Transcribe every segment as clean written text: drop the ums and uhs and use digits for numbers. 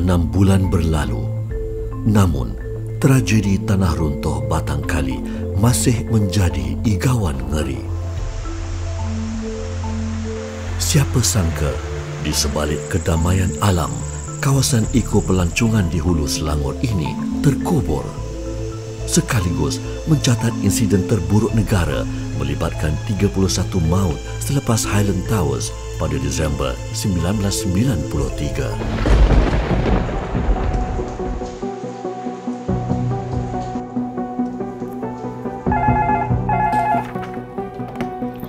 6 bulan berlalu, namun tragedi tanah runtuh Batang Kali masih menjadi igawan ngeri. Siapa sangka di sebalik kedamaian alam, kawasan eko pelancongan di Hulu Selangor ini terkubur. Sekaligus mencatat insiden terburuk negara melibatkan 31 maut selepas Highland Towers pada Disember 1993.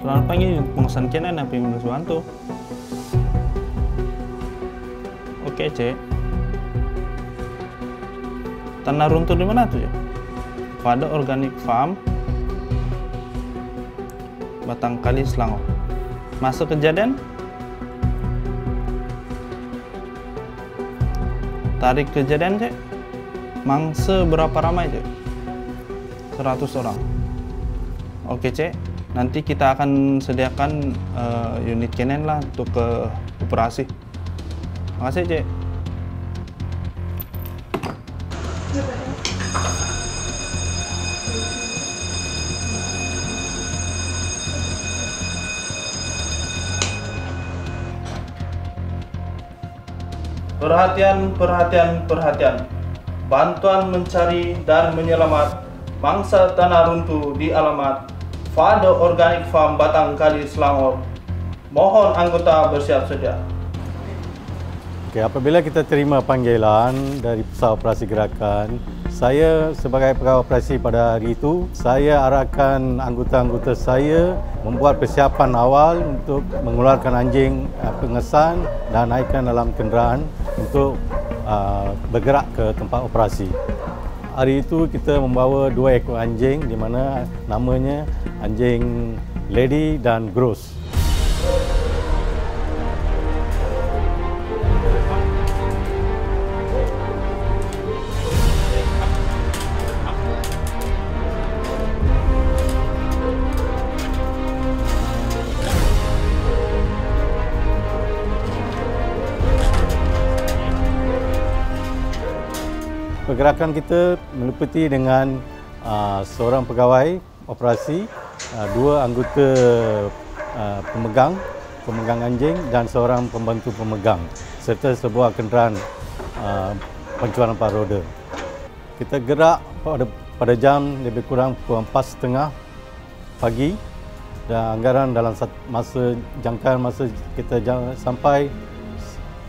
Selamat pagi, pengurusan Kenan Nabi Suwanto. Oke, Cek. Tanah runtuh di mana tuh, Cek? Pada Organic Farm Batang Kali, Selangor. Masa kejadian? Tarik kejadian, Cek. Mangsa berapa ramai, Cek? 100 orang. Oke, Cek. Nanti kita akan sediakan unit Kenan lah untuk ke operasi. Makasih, Cek. Perhatian, perhatian, perhatian. Bantuan mencari dan menyelamat mangsa tanah runtuh di alamat Fado Organic Farm Batang Kali, Selangor. Mohon anggota bersiap sedia. Okey, apabila kita terima panggilan dari Pusat Operasi Gerakan, saya sebagai pegawai operasi pada hari itu, saya arahkan anggota-anggota saya membuat persiapan awal untuk mengeluarkan anjing pengesan dan naikkan dalam kenderaan untuk bergerak ke tempat operasi. Hari itu kita membawa 2 ekor anjing di mana namanya anjing Lady dan Gross. Pergerakan kita meliputi dengan seorang pegawai operasi, 2 anggota pemegang anjing dan seorang pembantu pemegang serta sebuah kenderaan pancuran 4 roda. Kita gerak pada jam lebih kurang pukul 4.30 pagi dan anggaran dalam jangkaan masa kita sampai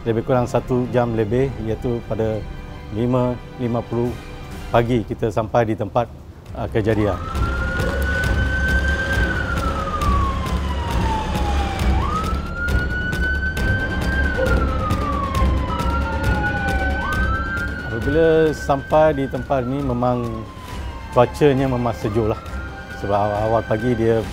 lebih kurang 1 jam lebih, iaitu pada 5.50 pagi kita sampai di tempat kejadian. Apabila sampai di tempat ini memang cuacanya memang sejuk lah. Sebab awal pagi dia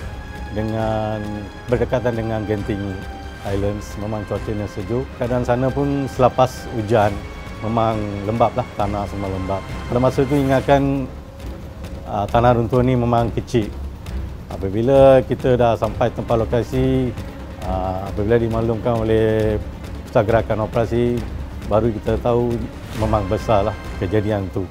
berdekatan dengan Genting Islands, memang cuacanya sejuk. Keadaan sana pun selepas hujan memang lembap lah, tanah semua lembap. Pada masa itu ingatkan tanah runtuh ni memang kecil. Apabila kita dah sampai tempat lokasi, apabila dimaklumkan oleh Pusat Gerakan Operasi, baru kita tahu memang besar lah kejadian tu.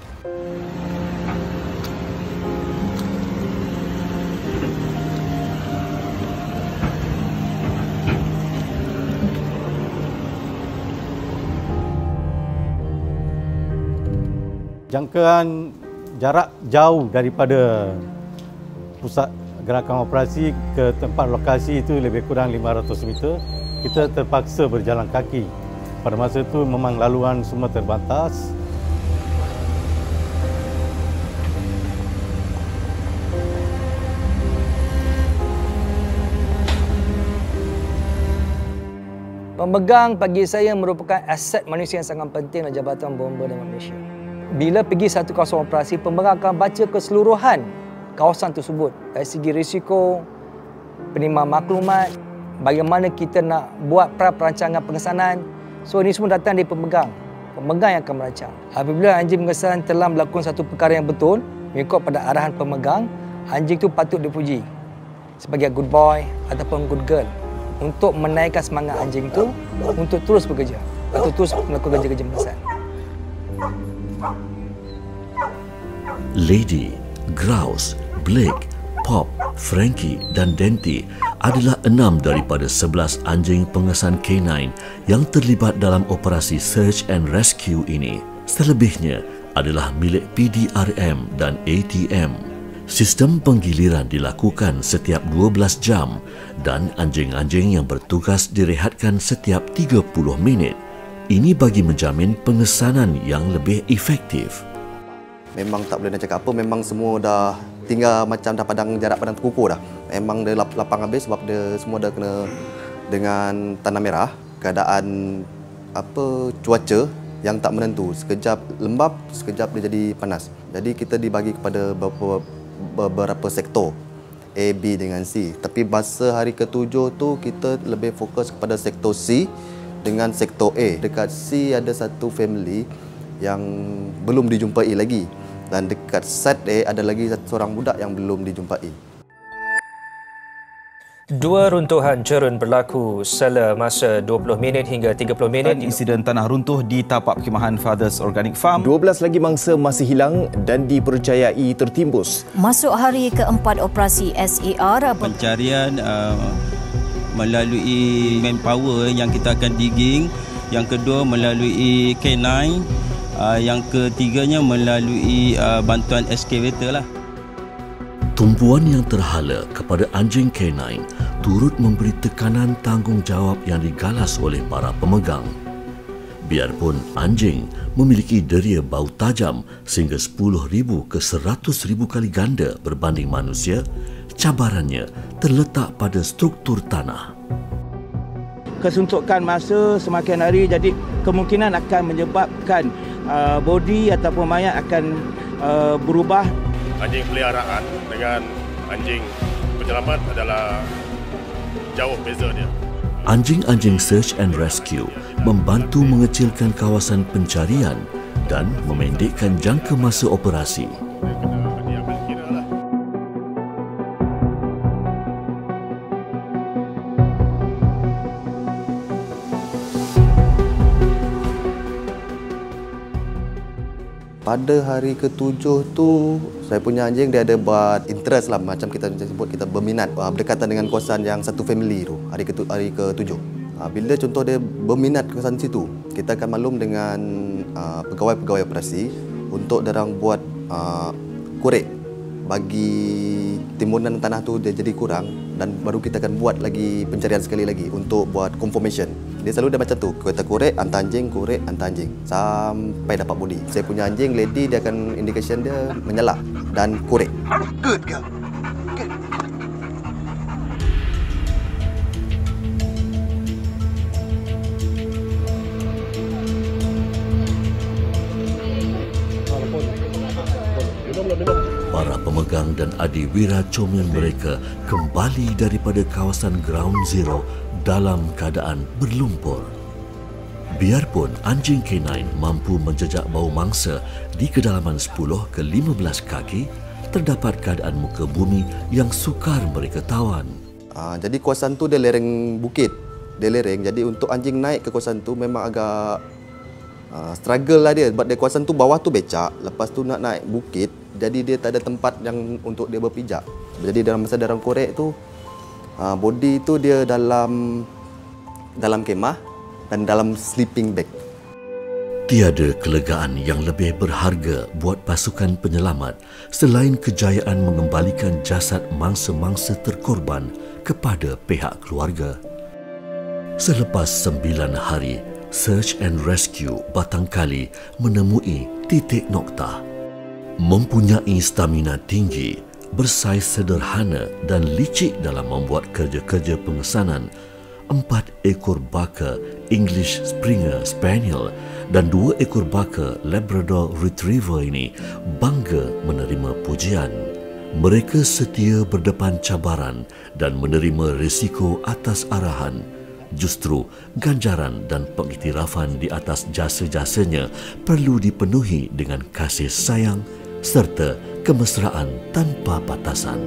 Jangkaan jarak jauh daripada Pusat Gerakan Operasi ke tempat lokasi itu lebih kurang 500 meter. Kita terpaksa berjalan kaki. Pada masa itu memang laluan semua terbatas. Pemegang bagi saya merupakan aset manusia yang sangat penting dalam Jabatan Bomba dan Malaysia. Bila pergi satu kawasan operasi, pemegang akan baca keseluruhan kawasan tersebut dari segi risiko, penerimaan maklumat, bagaimana kita nak buat perancangan pengesanan. So ini semua datang dari pemegang. Pemegang yang akan merancang. Apabila anjing pengesanan telah melakukan satu perkara yang betul, mengikut pada arahan pemegang, anjing itu patut dipuji sebagai good boy ataupun good girl untuk menaikkan semangat anjing itu untuk terus bekerja atau terus melakukan kerja-kerja pengesanan. Lady, Grouse, Blake, Pop, Frankie dan Denti adalah 6 daripada 11 anjing pengesan K9 yang terlibat dalam operasi Search and Rescue ini. Selebihnya adalah milik PDRM dan ATM. Sistem penggiliran dilakukan setiap 12 jam dan anjing-anjing yang bertugas direhatkan setiap 30 minit. Ini bagi menjamin pengesanan yang lebih efektif. Memang tak boleh nak cakap apa, memang semua dah tinggal macam dah jarak padang terkukur dah. Memang dia lapang habis sebab dia semua dah kena dengan tanah merah. Keadaan cuaca yang tak menentu. Sekejap lembap, sekejap dia jadi panas. Jadi kita dibagi kepada beberapa sektor, A, B dengan C. Tapi masa hari ke-7 tu kita lebih fokus kepada sektor C dengan sektor A. Dekat C ada satu family yang belum dijumpai lagi. Dan dekat set A ada lagi seorang budak yang belum dijumpai. Dua runtuhan cerun berlaku sela masa 20 minit hingga 30 minit. Insiden tanah runtuh di tapak perkhemahan Fathers Organic Farm. 12 lagi mangsa masih hilang dan dipercayai tertimbus. Masuk hari keempat operasi SAR. Pencarian melalui manpower yang kita akan digging. Yang kedua melalui K9. Yang ketiganya melalui bantuan excavator lah. Tumpuan yang terhala kepada anjing K9 turut memberi tekanan tanggungjawab yang digalas oleh para pemegang. Biarpun anjing memiliki deria bau tajam sehingga 10,000 ke 100,000 kali ganda berbanding manusia, cabarannya terletak pada struktur tanah. Kesuntukan masa semakin hari, jadi kemungkinan akan menyebabkan body ataupun mayat akan berubah. Anjing peliharaan dengan anjing penyelamat adalah jauh beza dia. Anjing-anjing Search and Rescue membantu mengecilkan kawasan pencarian dan memendekkan jangka masa operasi. Pada hari ke-7 tu, saya punya anjing dia ada buat interest lah, macam kita sebut, kita berminat berdekatan dengan kawasan yang satu family tu, hari ke-7. Bila contoh dia berminat ke kawasan situ, kita akan maklum dengan pegawai-pegawai operasi untuk darang buat korek bagi timbunan tanah tu dia jadi kurang, dan baru kita akan buat lagi pencarian sekali lagi untuk buat confirmation. Dia selalu dah macam tu, kita korek, hantar anjing sampai dapat body. Saya punya anjing lady, dia akan indication dia menyala dan korek. Good girl. Good. Para pemegang dan adiwira comel mereka kembali daripada kawasan Ground Zero dalam keadaan berlumpur. Biarpun anjing K9 mampu menjejak bau mangsa di kedalaman 10 ke 15 kaki, terdapat keadaan muka bumi yang sukar mereka tawan. Jadi kawasan tu dia lereng bukit. Dia lereng, jadi untuk anjing naik ke kawasan tu memang agak struggle lah dia. Sebab dia kawasan tu bawah tu becak, lepas tu nak naik bukit, jadi dia tak ada tempat yang untuk dia berpijak. Jadi dalam masa darang korek tu, body tu dia dalam kemah dan dalam sleeping bag. Tiada kelegaan yang lebih berharga buat pasukan penyelamat selain kejayaan mengembalikan jasad mangsa-mangsa terkorban kepada pihak keluarga. Selepas 9 hari, Search and Rescue Batangkali menemui titik noktah. Mempunyai stamina tinggi, bersaiz sederhana dan licik dalam membuat kerja-kerja pengesanan, 4 ekor baka English Springer Spaniel dan 2 ekor baka Labrador Retriever ini bangga menerima pujian. Mereka setia berdepan cabaran dan menerima risiko atas arahan. Justru ganjaran dan pengiktirafan di atas jasa-jasanya perlu dipenuhi dengan kasih sayang serta kemesraan tanpa batasan.